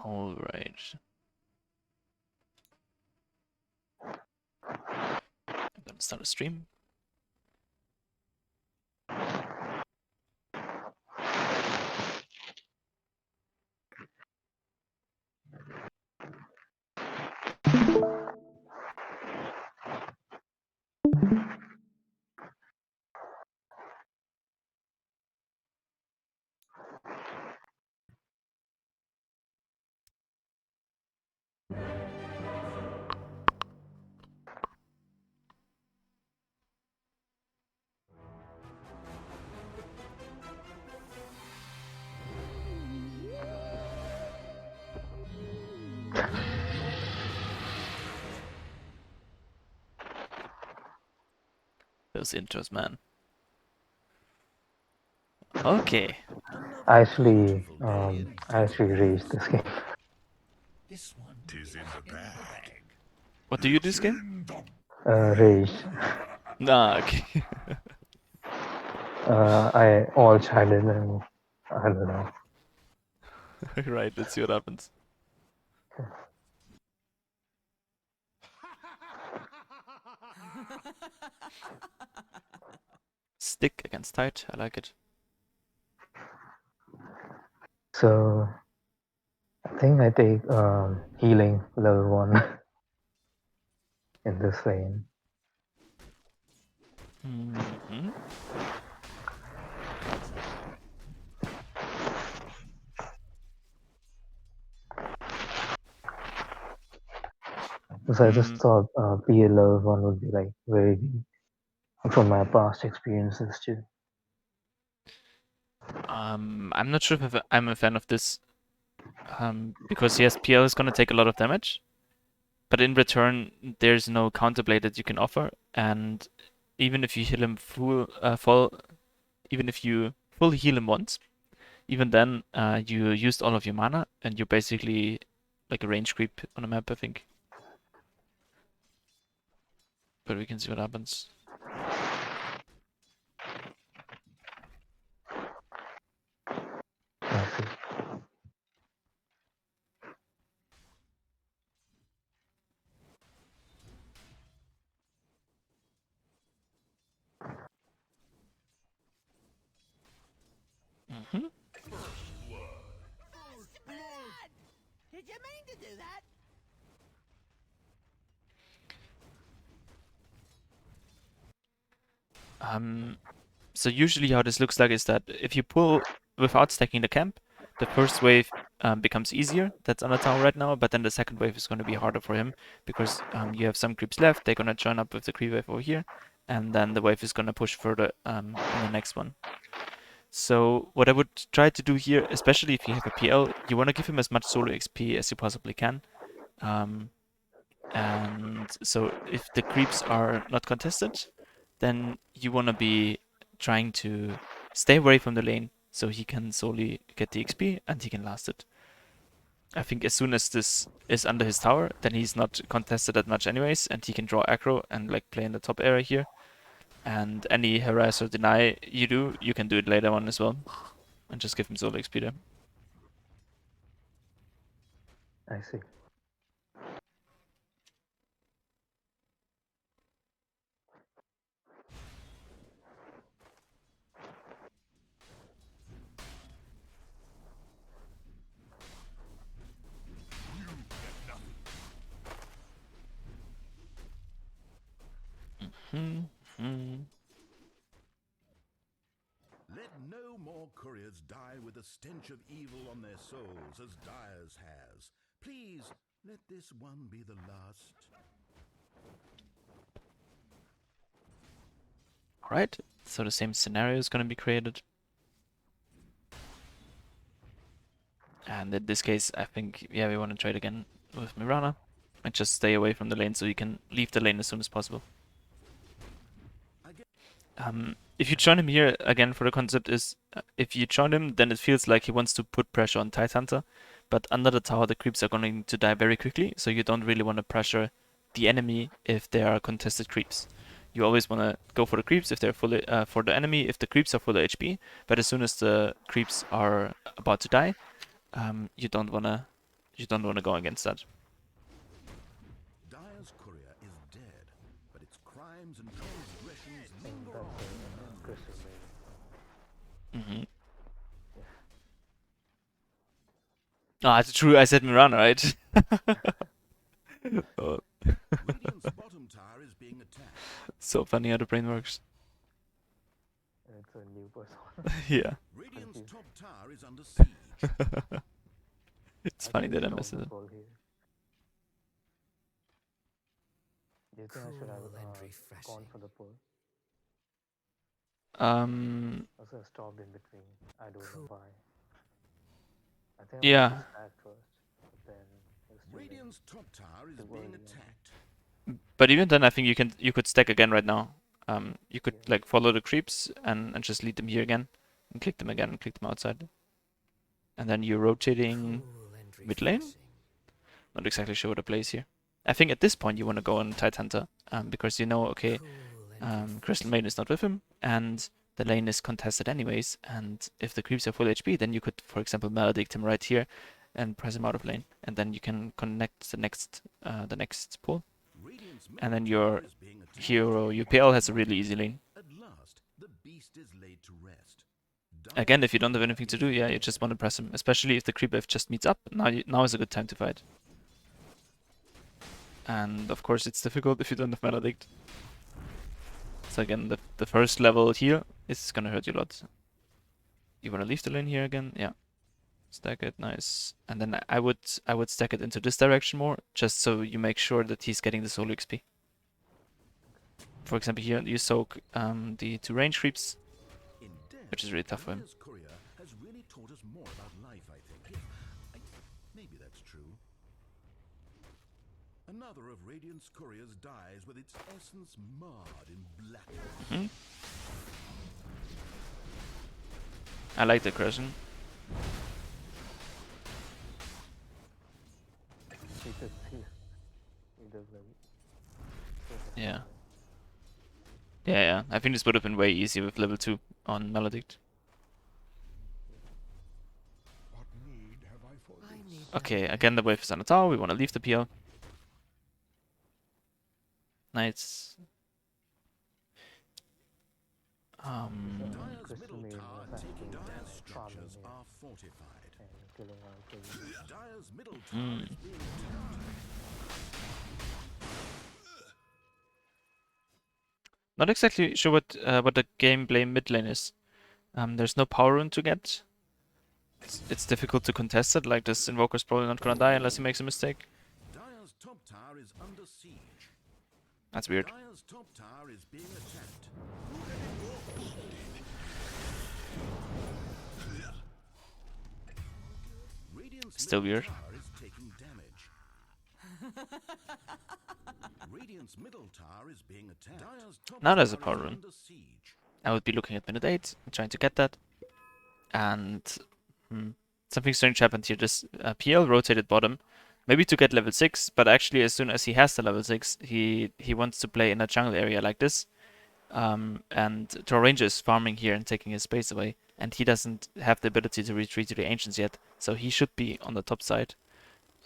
All right. I'm gonna start a stream. Those intros, man. Okay. I actually raged this game. This one is in the bag. What do you do this game? Rage. Ah, okay. I all chimed in and I don't know. Right, let's see what happens. Stick against tight, I like it. So I think I take healing level 1 in this lane. Mm-hmm. So I just thought PA level 1 would be like very weak from my past experiences too. I'm not sure if I'm a fan of this. Because yes, PL is gonna take a lot of damage, but in return, there's no counterplay that you can offer, and even if you heal him even if you full heal him once, even then, you used all of your mana, and you're basically like a range creep on a map, I think. But we can see what happens. I see. Mm-hmm. Did you mean to do that? So usually how this looks like is that if you pull without stacking the camp, the first wave becomes easier. That's on the tower right now, but then the second wave is going to be harder for him because you have some creeps left. They're going to join up with the creep wave over here, and then the wave is going to push further in the next one. So what I would try to do here, especially if you have a PL, you want to give him as much solo XP as you possibly can. And so if the creeps are not contested, then you want to be trying to stay away from the lane so he can solely get the XP and he can last it. I think as soon as this is under his tower, then he's not contested that much anyways, and he can draw aggro and like play in the top area here. And any harass or deny you do, you can do it later on as well, and just give him solo XP there. I see. Hmm. Let no more couriers die with the stench of evil on their souls as Dyer's has. Please, let this one be the last. Alright, so the same scenario is going to be created. And in this case, I think, yeah, we want to trade again with Mirana and just stay away from the lane so you can leave the lane as soon as possible. If you join him here, again, for the concept is, if you join him, then it feels like he wants to put pressure on Tidehunter, but under the tower, the creeps are going to die very quickly, so you don't really want to pressure the enemy if they are contested creeps. You always want to go for the creeps if they're fully, for the enemy if the creeps are full HP, but as soon as the creeps are about to die, you don't want to you don't want to go against that. Dyer's courier is dead, but its crimes and transgressions I think linger that's on. a crystal maiden. Mm-hmm. Yeah. Ah, it's true. I said Mirana, right? Oh, Radiant's bottom tower is being attacked. so funny how the brain works. And it's a new persona. Yeah. Radiant's Confused. top tower is under siege. It's I funny think that I stop messed the it up. poll here. Do you think I should have Cool and gone refreshing. for the poll? Also, I stopped in between. I don't know why. I think I wanted Yeah. to stack first, but then it was too late. Radiant's top tower is Too being early on. attacked. But even then, I think you could stack again right now. You could Yeah. like follow the creeps and just lead them here again, and click them again and click them outside. And then you're rotating Cool and mid lane. refreshing. Not exactly sure what the play is here. I think at this point you want to go on Tide Hunter, because you know, okay, Cool and Crystal Maiden is not with him, and the lane is contested anyways. And if the creeps are full HP, then you could, for example, maledict him right here, and press him out of lane, and then you can connect the next pull. Radiant's And then middle your tower is being attacked. hero UPL has a really easy lane. At last, the beast is laid to rest. Again, if you don't have anything to do, yeah, you just want to press him. Especially if the creep wave just meets up. Now is a good time to fight. And of course, it's difficult if you don't have maledict. So again, the first level here is gonna hurt you a lot. You wanna leave the lane here again? Yeah. Stack it, nice. And then I would stack it into this direction more, just so you make sure that he's getting the solo XP. For example, here you soak the 2 range creeps, In death, which is really tough for him. Dyer's courier has really taught us more about life, I think. Yes, maybe that's true. Another of Radiant's couriers dies with its essence marred in blackness. Hmm? I like the aggression. He does like. Yeah. Yeah. I think this would have been way easier with level 2 on maledict. What need have I for I need Okay, again the wave is on the tower. We want to leave the PL. Nice. Dyer's Crystal middle Maiden tower was taking actually Dyer's farming structures here are fortified. and killing our killing. Dyer's middle tower is being attacked. Not exactly sure what the gameplay mid lane is. There's no power rune to get. It's difficult to contest it. Like this invoker's probably not gonna die unless he makes a mistake. Dyer's top tower is under siege. That's weird. Dyer's top tower is being attacked. Radiant's Still middle weird. tower is taking damage. Radiant's middle tower is being attacked. Dyer's top Now there's a tower power is rune. under siege. I would be looking at minute 8 and trying to get that. And something strange happened here. This PL rotated bottom, maybe to get level 6, but actually as soon as he has the level 6, he wants to play in a jungle area like this. And Tor Ranger is farming here and taking his space away. And he doesn't have the ability to retreat to the Ancients yet, so he should be on the top side.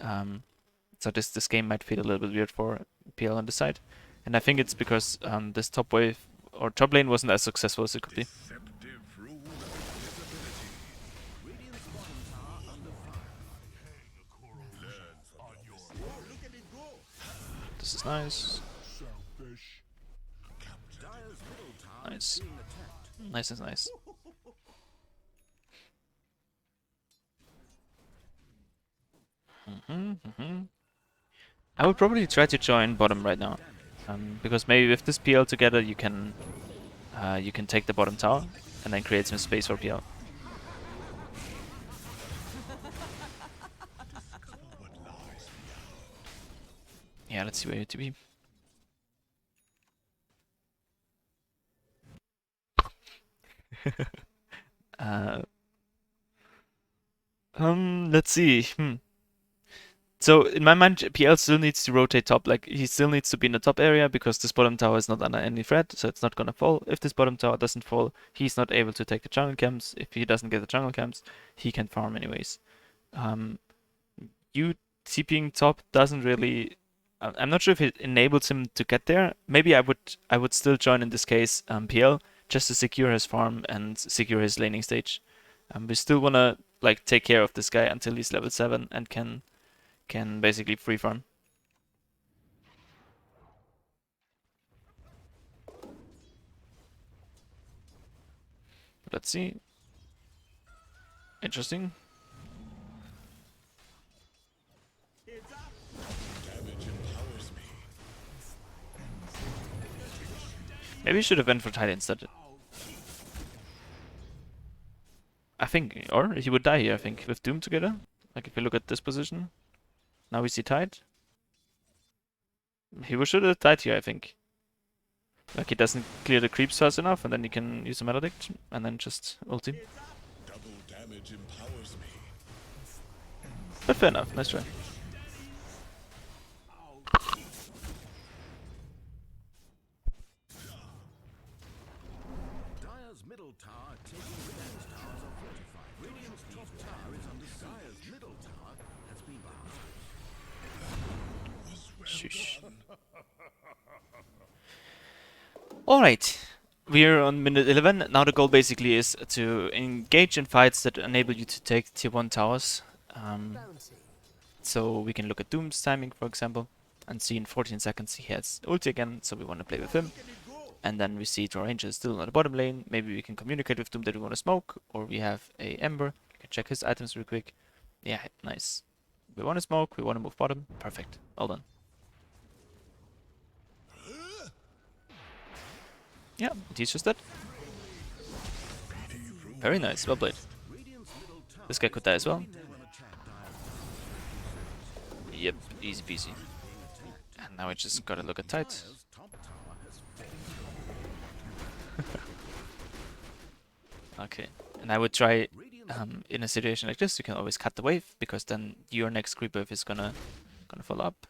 So this game might feel a little bit weird for PL on the side. And I think it's because this top wave or top lane wasn't as successful as it could be. Deceptive rule of invisibility. Radiant's bottom tower under fire. This is nice. Dyer's middle tower Nice. is being attacked. Nice is nice. I would probably try to join bottom right now, because maybe with this PL together you can take the bottom tower and then create some space for PL. Yeah, let's see where you to be. Let's see. So in my mind, PL still needs to rotate top. Like he still needs to be in the top area because this bottom tower is not under any threat, so it's not gonna fall. If this bottom tower doesn't fall, he's not able to take the jungle camps. If he doesn't get the jungle camps, he can farm anyways. You TPing top doesn't really. I'm not sure if it enables him to get there. Maybe I would still join in this case PL just to secure his farm and secure his laning stage. We still wanna like take care of this guy until he's level 7 and can basically free farm. Let's see. Interesting. Maybe he should have went for Titan instead. I think, or he would die here, I think, with Doom together. Like if you look at this position. Now we see Tide. He should have died here, I think. Like he doesn't clear the creeps fast enough, and then he can use a Maledict, and then just ulti. Double damage empowers me. But fair enough, nice try. Dire's middle tower taking Radiant's towers are fortified. Radiant's top tower is under Dire's middle tower has been bound. Shush. Alright, we're on minute 11. Now the goal basically is to engage in fights that enable you to take tier 1 towers. So we can look at Doom's timing, for example, and see in 14 seconds he has ulti again, so we want to play with him. And then we see Draw Ranger is still on the bottom lane. Maybe we can communicate with Doom that we want to smoke, or we have a Ember. We can check his items real quick. Yeah, nice. We want to smoke, we want to move bottom. Perfect. Well done. Yeah, he's just dead. Very nice, well played. This guy could die as well. Yep, easy peasy. And now we just gotta look at tight. Okay, and I would try, in a situation like this, you can always cut the wave, because then your next creep wave is gonna follow up.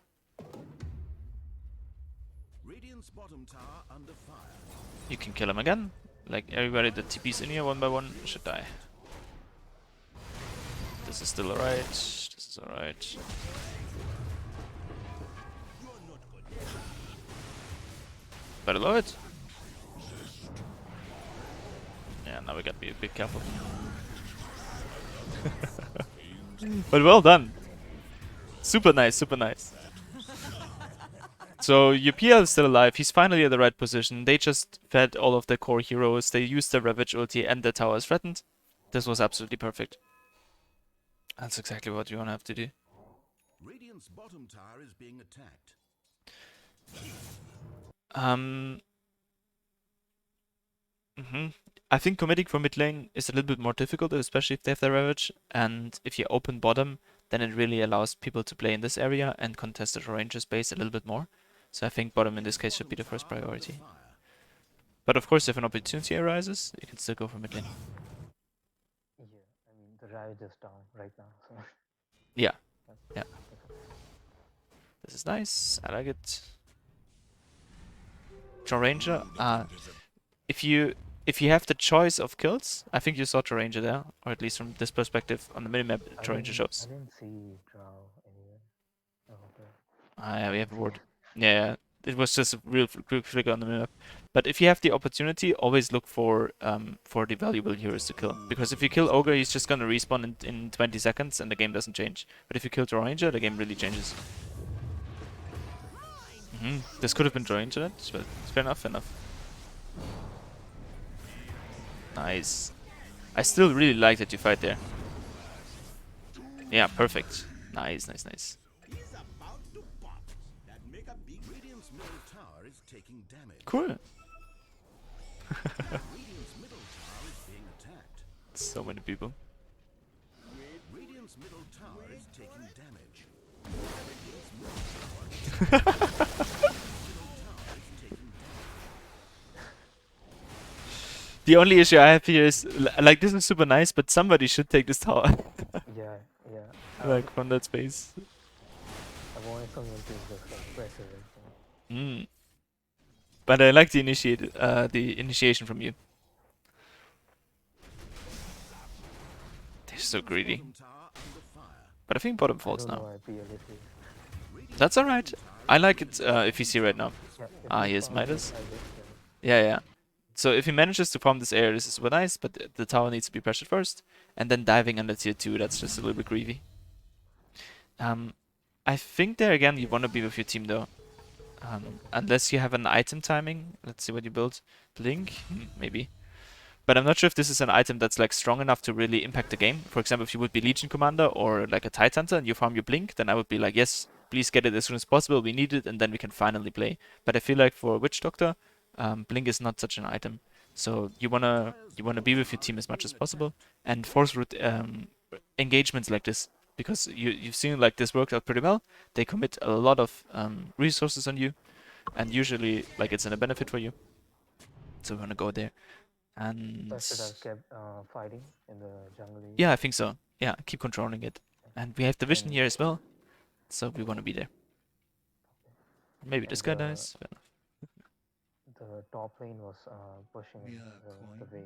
Radiant's bottom tower under fire. You can kill him again. Like everybody that TPs in here one by one should die. This is still alright. This is alright. Better low it. Yeah, now we gotta be a bit careful. But well done. Super nice, super nice. So your PL is still alive, he's finally at the right position. They just fed all of their core heroes, they used their Ravage ulti and their tower is threatened. This was absolutely perfect. That's exactly what you wanna have to do. Radiant's bottom tower is being attacked. I think committing for mid lane is a little bit more difficult, especially if they have their Ravage, and if you open bottom, then it really allows people to play in this area and contest the ranger space a little bit more. So I think bottom in this case should be the first priority. But of course, if an opportunity arises, you can still go for mid lane. Yeah, I mean the Ravage is down right now, so Yeah, yeah. This is nice, I like it. Draw Ranger, if you have the choice of kills, I think you saw Draw Ranger there, or at least from this perspective on the minimap, Draw Ranger shows. I didn't see Drow anywhere. Oh, okay. Yeah, we have a ward. Yeah, it was just a real quick flicker on the map. But if you have the opportunity, always look for the valuable heroes to kill. Because if you kill Ogre, he's just gonna respawn in 20 seconds and the game doesn't change. But if you kill Draw Ranger, the game really changes. This could have been Draw Ranger, but fair enough, fair enough. Nice. I still really like that you fight there. Yeah, perfect. Nice, nice, nice. He's about to pop. That make a big Radiant's middle tower is taking damage. Cool. Radiant's middle tower is being attacked. So many people. Radiant's middle tower is taking damage. Radiant's middle tower is taking damage. The only issue I have here is, like, this is super nice, but somebody should take this tower. Yeah, yeah. Like, from that space. I wanted someone to just like press it. Mm. But I like the initiation from you. They're so greedy. Bottom tower under fire. But I think bottom I falls don't know now. why PL is here. That's alright. I like it if he's here right now. Yeah, if Ah, he's here's farming, Midas. I guess. Yeah, yeah. So if he manages to farm this area, this is super nice, but the tower needs to be pressured first. And then diving under tier 2, that's just a little bit greedy. I think there again you want to be with your team though. Unless you have an item timing. Let's see what you build. Blink? Maybe. But I'm not sure if this is an item that's like strong enough to really impact the game. For example, if you would be Legion Commander or like a Tide Hunter and you farm your Blink, then I would be like, yes, please get it as soon as possible. We need it, and then we can finally play. But I feel like for Witch Doctor, Blink is not such an item. So you wanna be with your team as much as possible and force engagements like this, because you've seen like this worked out pretty well. They commit a lot of resources on you, and usually like it's in a benefit for you. So we wanna go there. And So I should have kept fighting in the jungle area. yeah, I think so. Yeah, keep controlling it. And we have the vision And here as well, so we want to be there. Maybe this And guy dies. Fair the top lane was pushing the wave,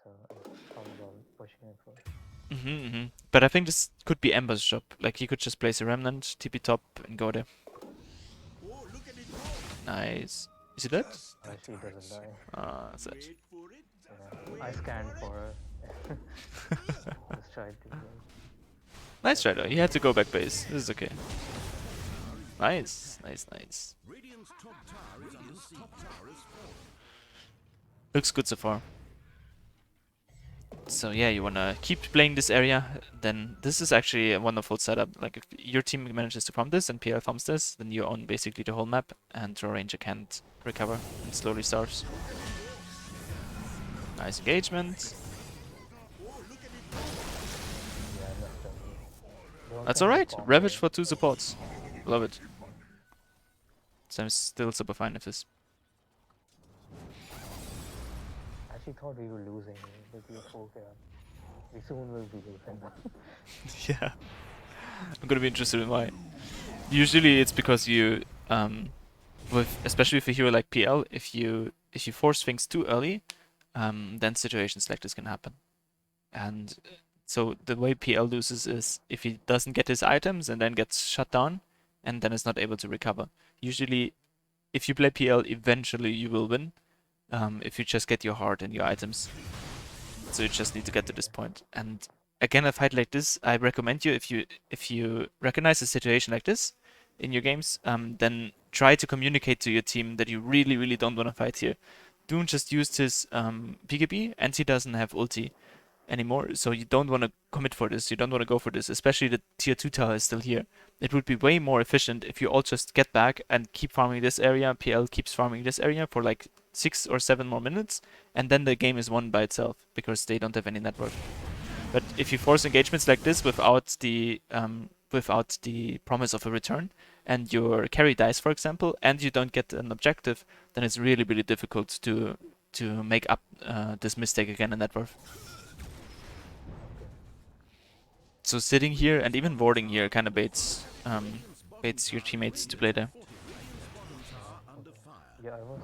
so I thought about pushing it first. enough. But I think this could be Ember's job. Like he could just place a remnant, TP top, and go there. Nice. Is he dead? She doesn't die. Ah, that's it. Yeah. I scanned for her. Just tried to. Nice try though. He had to go back base. This is okay. Nice, nice, nice. Radiant's top tower is under siege. Looks good so far. So yeah, you wanna keep playing this area, then this is actually a wonderful setup. Like if your team manages to farm this and PL farms this, then you own basically the whole map, and Draw Ranger can't recover and slowly starves. Nice engagement. That's alright. Ravage for 2 supports. Love it. So I'm still super fine with this. I actually thought we were losing, but we were 4K. We soon will be losing. Yeah. I'm gonna be interested in why. Usually it's because you, especially with a hero like PL, if you force things too early, then situations like this can happen. And so the way PL loses is if he doesn't get his items and then gets shut down, and then is not able to recover. Usually, if you play PL, eventually you will win. If you just get your heart and your items. So you just need to get to this point. And again, a fight like this, I recommend you, if you recognize a situation like this in your games, then try to communicate to your team that you really, really don't want to fight here. Doom just used his PKB, and he doesn't have ulti anymore, so you don't want to commit for this, you don't want to go for this, especially the tier 2 tower is still here. It would be way more efficient if you all just get back and keep farming this area, PL keeps farming this area for like 6 or 7 more minutes, and then the game is won by itself, because they don't have any network. But if you force engagements like this without the promise of a return, and your carry dies, for example, and you don't get an objective, then it's really, really difficult to make up this mistake again in network. So sitting here and even warding here kind of baits your teammates to play there. Yeah, I was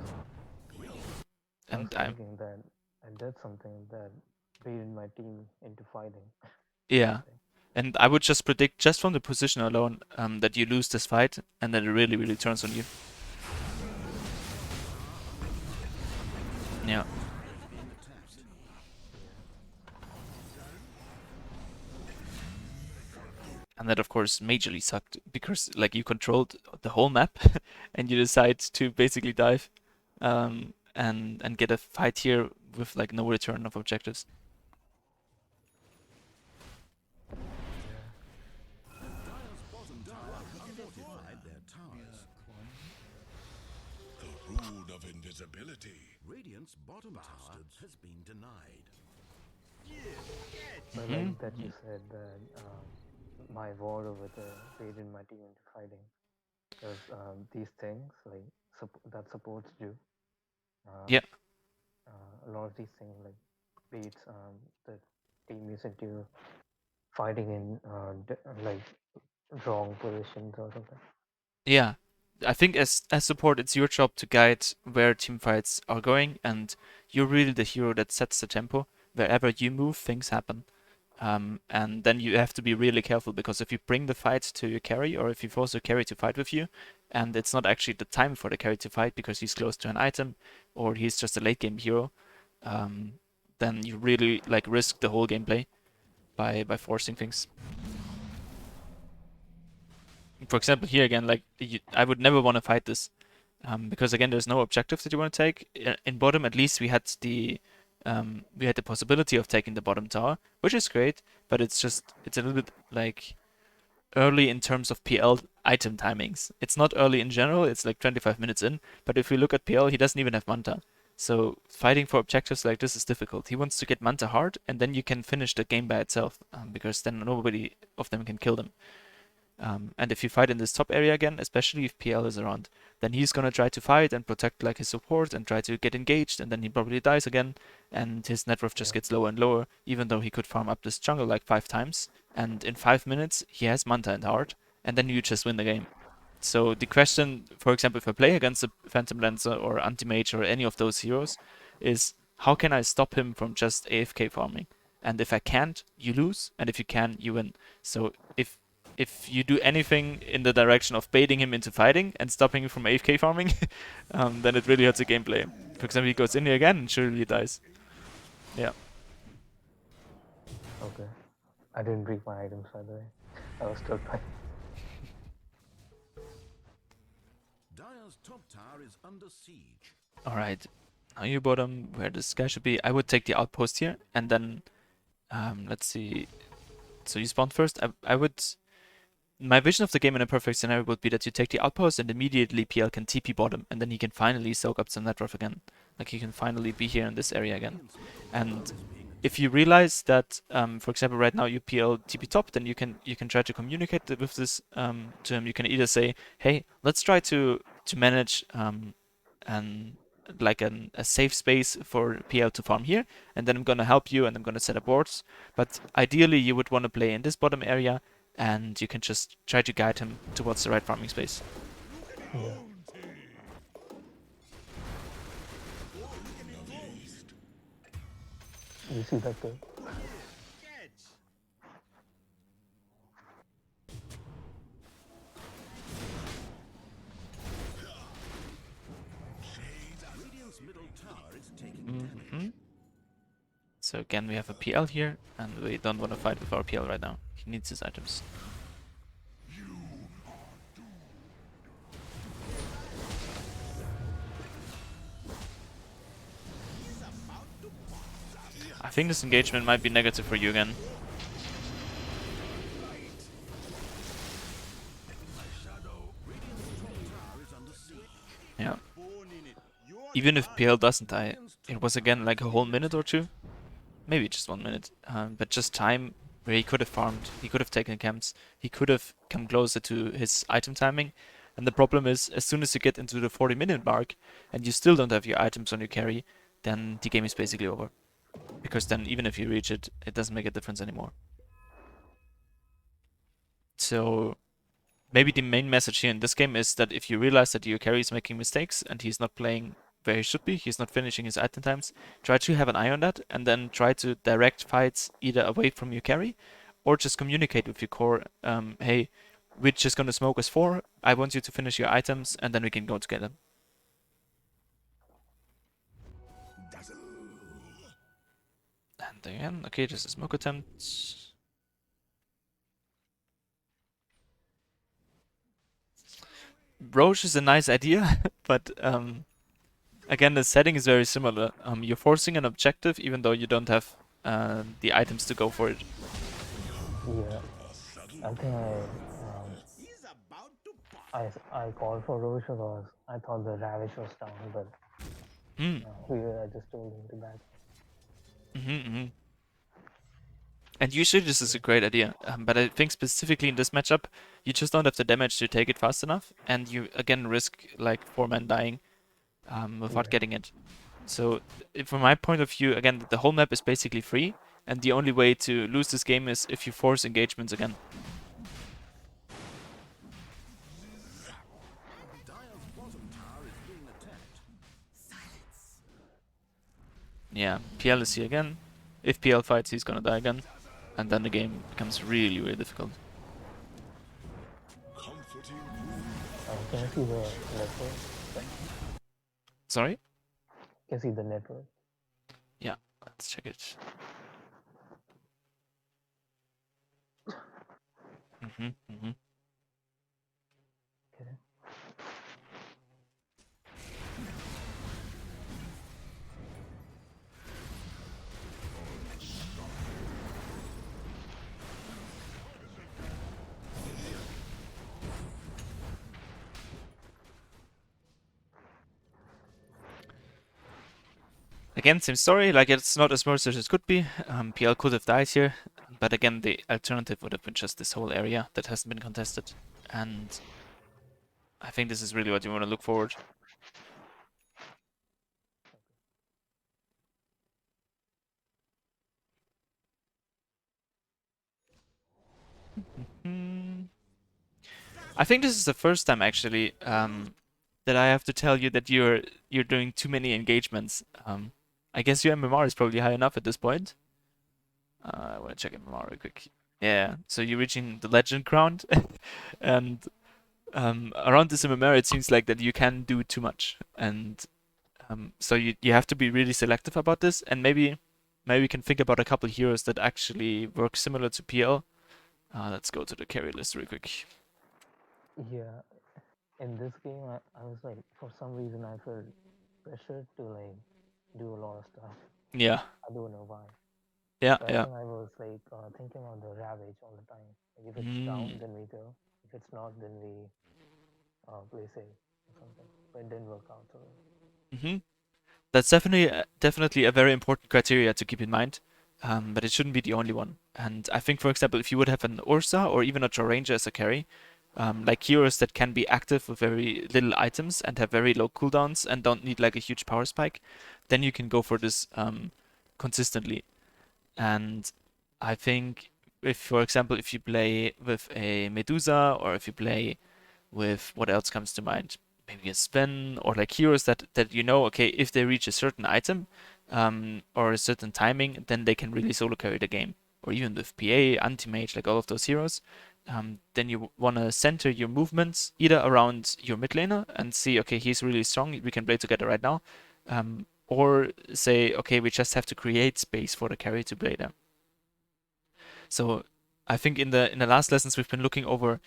And I'm thinking that I did something that baited my team into fighting. yeah, and I would just predict just from the position alone that you lose this fight, and then it really, really turns on you. Yeah. And that of course majorly sucked, because like you controlled the whole map and you decide to basically dive and get a fight here with like no return of objectives. The rune of invisibility. Radiant's bottom tower has been denied. I like that you said that my war over the baited my team into fighting, because these things like that supports you. Yeah. A lot of these things like baits the team is into fighting in like wrong positions or something. Yeah, I think as support, it's your job to guide where team fights are going, and you're really the hero that sets the tempo. Wherever you move, things happen. And then you have to be really careful, because if you bring the fight to your carry, or if you force your carry to fight with you, and it's not actually the time for the carry to fight because he's close to an item, or he's just a late game hero, then you really like risk the whole gameplay by forcing things. For example, here again, like I would never want to fight this, because again, there's no objective that you want to take. In bottom, at least we had the possibility of taking the bottom tower, which is great, but it's a little bit like early in terms of PL item timings. It's not early in general, it's like 25 minutes in, but if we look at PL, he doesn't even have Manta. So fighting for objectives like this is difficult. He wants to get Manta hard, and then you can finish the game by itself, because then nobody of them can kill them. And if you fight in this top area again, especially if PL is around, then he's gonna try to fight and protect like his support and try to get engaged, and then he probably dies again, and his net worth just gets lower and lower, even though he could farm up this jungle like 5 times, and in 5 minutes he has Manta and Heart, and then you just win the game. So the question, for example, if I play against a Phantom Lancer or Anti-Mage or any of those heroes, is how can I stop him from just AFK farming? And if I can't, you lose, and if you can, you win. So if you do anything in the direction of baiting him into fighting and stopping him from AFK farming, then it really hurts the gameplay. For example, he goes in here again and surely he dies. Yeah. Okay. I didn't break my items, by the way. I was still trying. Dire's top tower is under siege. Alright. Now you bottom, where this guy should be. I would take the outpost here, and then, let's see. So you spawn first. I would... My vision of the game in a perfect scenario would be that you take the outpost and immediately PL can TP bottom, and then he can finally soak up some net worth again. Like he can finally be here in this area again. And if you realize that, for example, right now you PL TP top, then you can try to communicate with this to him. You can either say, hey, let's try to manage a safe space for PL to farm here, and then I'm gonna help you and I'm gonna set up wards. But ideally you would want to play in this bottom area, and you can just try to guide him towards the right farming space. Yeah. You see that too? Radiant's middle tower is taking damage. Mm-hmm. So again, we have a PL here, and we don't want to fight with our PL right now. He needs his items. I think this engagement might be negative for you again. Yeah. Even if PL doesn't die, it was again like a whole minute or two. Maybe just 1 minute. But just time where he could have farmed, he could have taken camps, he could have come closer to his item timing. And the problem is, as soon as you get into the 40-minute mark and you still don't have your items on your carry, then the game is basically over. Because then even if you reach it, it doesn't make a difference anymore. So maybe the main message here in this game is that if you realize that your carry is making mistakes and he's not playing where he should be, he's not finishing his item times, try to have an eye on that and then try to direct fights either away from your carry or just communicate with your core, hey, we're just gonna smoke as 4, I want you to finish your items and then we can go together. And again, okay, just a smoke attempt. Roche is a nice idea, but again, the setting is very similar. You're forcing an objective even though you don't have the items to go for it. Yeah. I think I called for Roche because I thought the Ravish was down, but I just told him to back. And usually this is a great idea, but I think specifically in this matchup, you just don't have the damage to take it fast enough, and you again risk like 4 men dying without getting it. So from my point of view, again, the whole map is basically free, and the only way to lose this game is if you force engagements again. Dire's bottom tower is being attacked. Yeah, PL is here again. If PL fights, he's gonna die again. and then the game becomes really, really difficult. Can I see the network? Sorry? Can I see the network? Yeah, let's check it. Mm-hmm. Okay. Again, same story, like it's not as mercy as it could be. PL could have died here, but again, the alternative would have been just this whole area that hasn't been contested. And I think this is really what you want to look forward. I think this is the first time actually that I have to tell you that you're doing too many engagements. I guess your MMR is probably high enough at this point. I want to check MMR real quick. Yeah, so you're reaching the legend crown, and around this MMR it seems like that you can do too much, and so you have to be really selective about this, and maybe we can think about a couple heroes that actually work similar to PL. Let's go to the carry list real quick. Yeah, in this game, I was like, for some reason, I felt pressured to like do a lot of stuff. Yeah, I don't know why. yeah, So I yeah. think I was like thinking about the ravage all the time. Like if it's down, then we go. If it's not, then we play safe or something. But it didn't work out. So Mm-hmm. That's definitely a very important criteria to keep in mind, but it shouldn't be the only one. And I think, for example, if you would have an Ursa or even a Ranger as a carry, like heroes that can be active with very little items and have very low cooldowns and don't need like a huge power spike, then you can go for this consistently. And I think if, for example, if you play with a Medusa or if you play with what else comes to mind? Maybe a Sven or like heroes that you know, okay, if they reach a certain item or a certain timing, then they can really solo carry the game. Or even with PA, anti-mage, like all of those heroes. Then you want to center your movements either around your mid laner and see, okay, he's really strong, we can play together right now. Or say, okay, we just have to create space for the carry to play there. So I think in the last lessons we've been looking over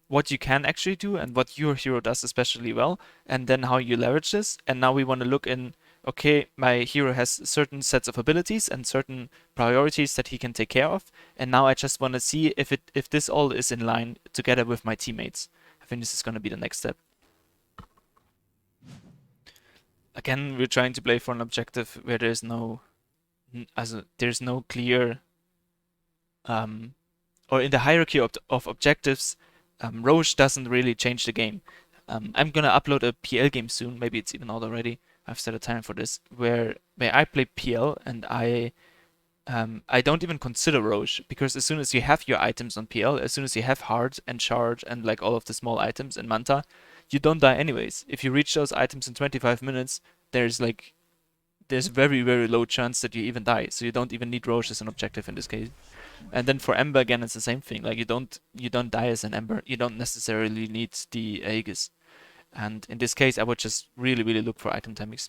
what you can actually do and what your hero does especially well, and then how you leverage this. And now we want to look in, okay, my hero has certain sets of abilities and certain priorities that he can take care of, and now I just want to see if this all is in line together with my teammates. I think this is going to be the next step. Again, we're trying to play for an objective where there's no clear or in the hierarchy of objectives, Roche doesn't really change the game. I'm gonna upload a PL game soon. Maybe it's even out already. I've set a time for this where I play PL and I don't even consider Roche because as soon as you have your items on PL, as soon as you have Heart and Charge and like all of the small items and Manta, you don't die anyways. If you reach those items in 25 minutes, there's very, very low chance that you even die. So you don't even need Roche as an objective in this case. And then for Ember again, it's the same thing. Like you don't die as an Ember. You don't necessarily need the Aegis. And in this case, I would just really, really look for item timings.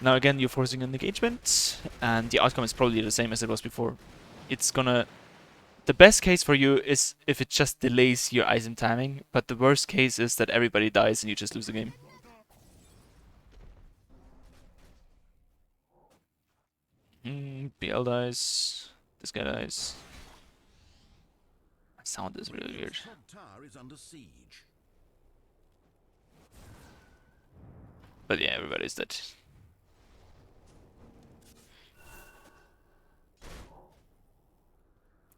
Now again, you're forcing an engagement, and the outcome is probably the same as it was before. It's gonna... The best case for you is if it just delays your item timing, but the worst case is that everybody dies and you just lose the game. BL dies. This guy dies. My sound is really weird. Radiant's top tower is under siege. But yeah, everybody's dead.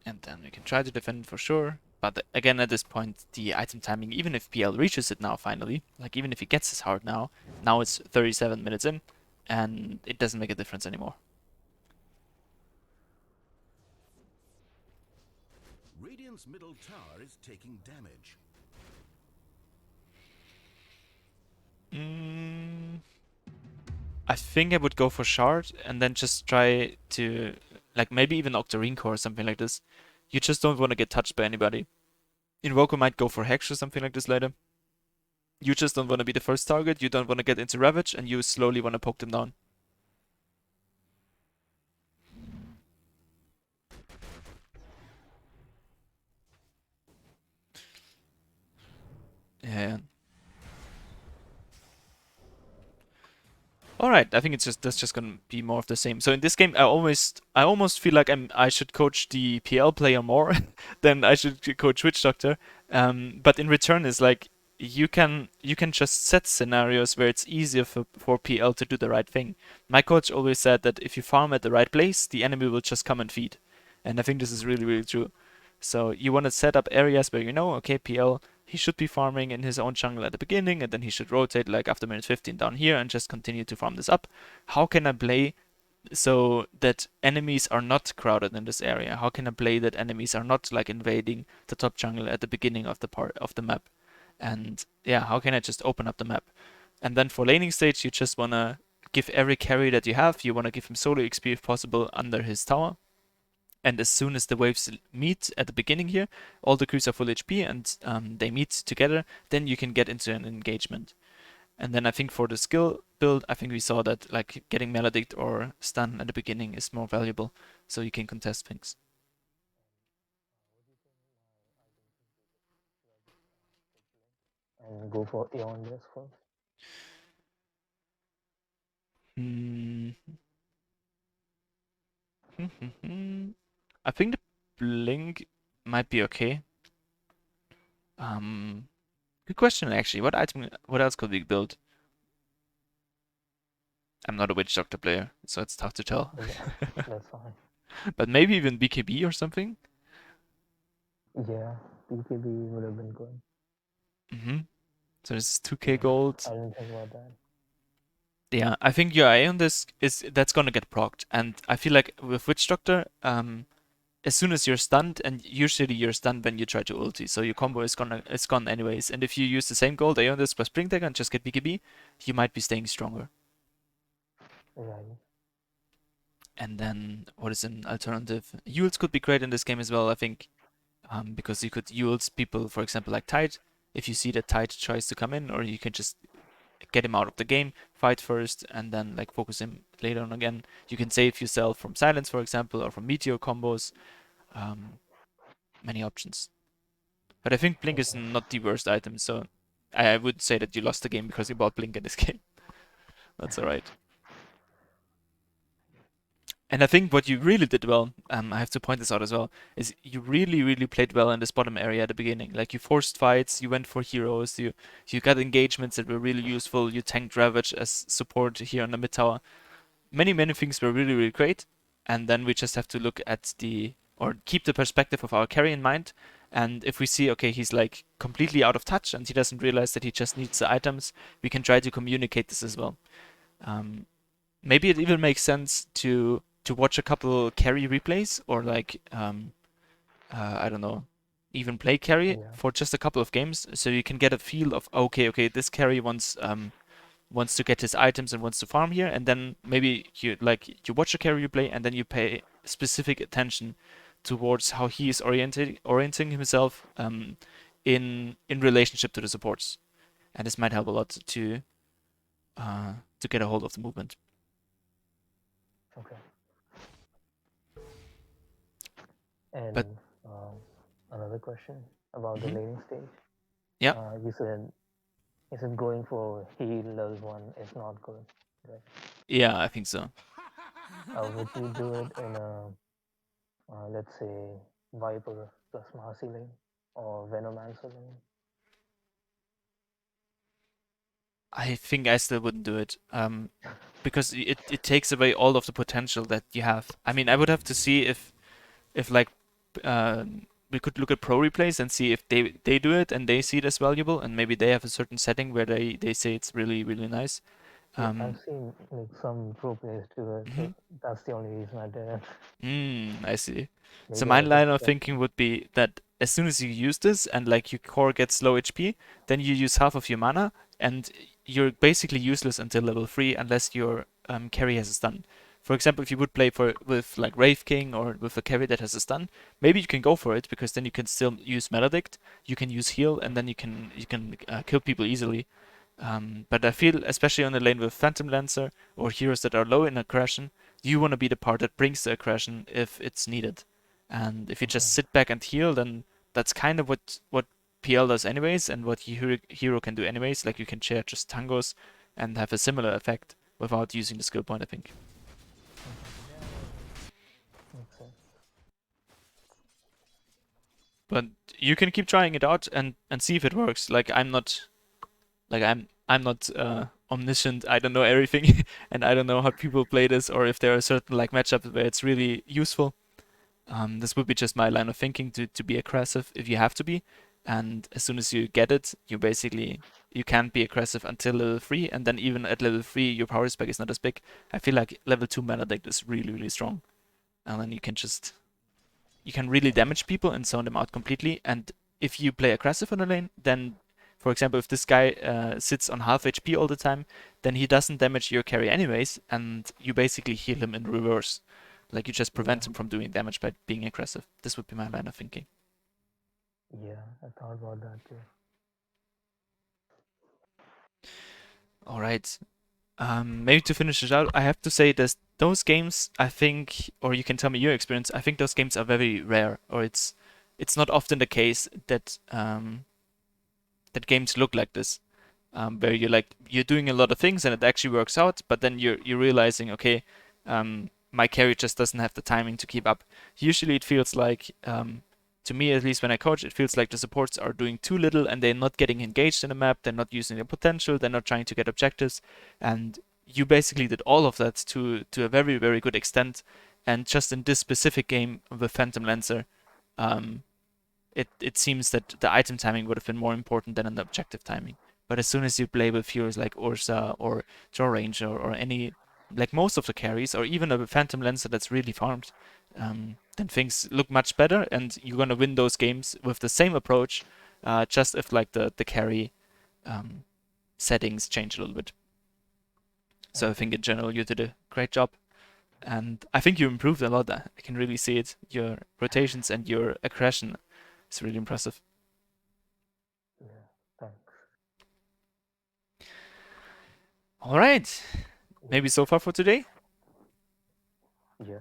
And then we can try to defend for sure. But again, at this point, the item timing, even if PL reaches it now finally, like even if he gets his heart now it's 37 minutes in, and it doesn't make a difference anymore. Radiant's middle tower is taking damage. I think I would go for shard and then just try to like maybe even Octarine Core or something like this. You just don't want to get touched by anybody. Invoker might go for Hex or something like this later. You just don't want to be the first target, you don't want to get into Ravage, and you slowly want to poke them down. Yeah. All right, I think that's just gonna be more of the same. So in this game, I almost feel like I should coach the PL player more than I should coach Witch Doctor. But in return, is like you can just set scenarios where it's easier for PL to do the right thing. My coach always said that if you farm at the right place, the enemy will just come and feed, and I think this is really really true. So you want to set up areas where you know, okay, PL he should be farming in his own jungle at the beginning, and then he should rotate like after minute 15 down here and just continue to farm this up. How can I play so that enemies are not crowded in this area? How can I play that enemies are not like invading the top jungle at the beginning of the part of the map? And yeah, how can I just open up the map? And then for laning stage, you just wanna give every carry that you have. You wanna give him solo XP if possible under his tower. And as soon as the waves meet at the beginning here, all the crews are full HP and they meet together, then you can get into an engagement. And then I think for the skill build, I think we saw that like getting Maledict or Stun at the beginning is more valuable, so you can contest things. And go for Aeon Blast first. Hmm. I think the Blink might be okay. Good question actually. What else could we build? I'm not a Witch Doctor player, so it's tough to tell. Yeah, that's fine. But maybe even BKB or something. Yeah, PKB would have been good. So this is 2k gold. I didn't think about that. Yeah, I think your eye on this is that's gonna get procced, and I feel like with Witch Doctor, as soon as you're stunned, and usually you're stunned when you try to ulti, so your combo is gone anyways. And if you use the same gold Aeon Disc plus Spring Dagger and just get BKB, you might be staying stronger. Right. And then what is an alternative? Yules could be great in this game as well, I think, because you could Yules people, for example, like Tide. If you see that Tide tries to come in, or you can just get him out of the game, fight first, and then like focus him later on again. You can save yourself from silence, for example, or from meteor combos. Many options. But I think Blink is not the worst item, so I would say that you lost the game because you bought Blink in this game. That's alright. And I think what you really did well, I have to point this out as well, is you really, really played well in this bottom area at the beginning. Like you forced fights, you went for heroes, you got engagements that were really useful, you tanked Ravage as support here on the mid tower. Many, many things were really, really great. And then we just have to look at or keep the perspective of our carry in mind. And if we see, okay, he's like completely out of touch and he doesn't realize that he just needs the items, we can try to communicate this as well. Maybe it even makes sense to watch a couple carry replays or like I don't know, even play carry for just a couple of games, so you can get a feel of okay, this carry wants to get his items and wants to farm here, and then maybe you watch a carry replay and then you pay specific attention towards how he is orienting himself in relationship to the supports, and this might help a lot to get a hold of the movement. Okay. And But another question about the laning stage. Yeah. You said going for heal level 1 is not good, right? Yeah, I think so. Would you do it in a let's say Viper plus Marcy lane or Venomancer lane? I think I still wouldn't do it. Because it takes away all of the potential that you have. I mean, I would have to see if like we could look at pro replays and see if they do it and they see it as valuable, and maybe they have a certain setting where they say it's really really nice. I've seen like some pro players do it, so that's the only reason I did it. I see. So Maybe my I line of should thinking would be that as soon as you use this and like your core gets low HP, then you use half of your mana and you're basically useless until level 3 unless your carry has a stun. For example, if you would play with like Wraith King or with a carry that has a stun, maybe you can go for it because then you can still use Maledict, you can use heal, and then you can kill people easily. But I feel, especially on the lane with Phantom Lancer or heroes that are low in aggression, you want to be the part that brings the aggression if it's needed. And if you Okay. just sit back and heal, then that's kind of what PL does anyways, and what hero can do anyways. Like you can share just tangos and have a similar effect without using the skill point, I think. Makes sense. But you can keep trying it out and see if it works. I'm not omniscient. I don't know everything, and I don't know how people play this or if there are certain like matchups where it's really useful. This would be just my line of thinking to be aggressive if you have to be, and as soon as you get it, you can't be aggressive until level 3, and then even at level 3 your power spec is not as big. I feel like level 2 mana deck is really really strong, and then you can really damage people and zone them out completely. And if you play aggressive on the lane, then, for example, if this guy sits on half HP all the time, then he doesn't damage your carry anyways, and you basically heal him in reverse. Like you just prevent Yeah. him from doing damage by being aggressive. This would be my line of thinking. Yeah, I thought about that too. All right. Maybe to finish it out, I have to say that those games, I think, or you can tell me your experience. I think those games are very rare, or it's not often the case that games look like this, where you're doing a lot of things and it actually works out, but then you're realizing, okay, my carry just doesn't have the timing to keep up. Usually, it feels like, to me at least when I coach, it feels like the supports are doing too little and they're not getting engaged in the map. They're not using their potential. They're not trying to get objectives, and you basically did all of that to a very very good extent. And just in this specific game with Phantom Lancer, um, it seems that the item timing would have been more important than an objective timing. But as soon as you play with heroes like Ursa or Draw Ranger or any, like most of the carries, or even a Phantom Lancer that's really farmed, then things look much better, and you're gonna win those games with the same approach, just if like the carry um, settings change a little bit. So I Okay. think in general you did a great job, and I think you improved a lot. I can really see it. Your rotations and your aggression is really impressive. Yeah, thanks. All right. Yeah. Maybe so far for today. Yeah.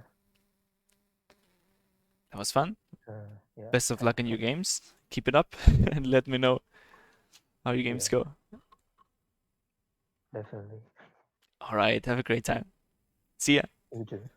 That was fun. Yeah. Best of luck Thanks in for your that. games. Keep it up and let me know how your games Yeah, go. definitely. All right. Have a great time. See ya. You too.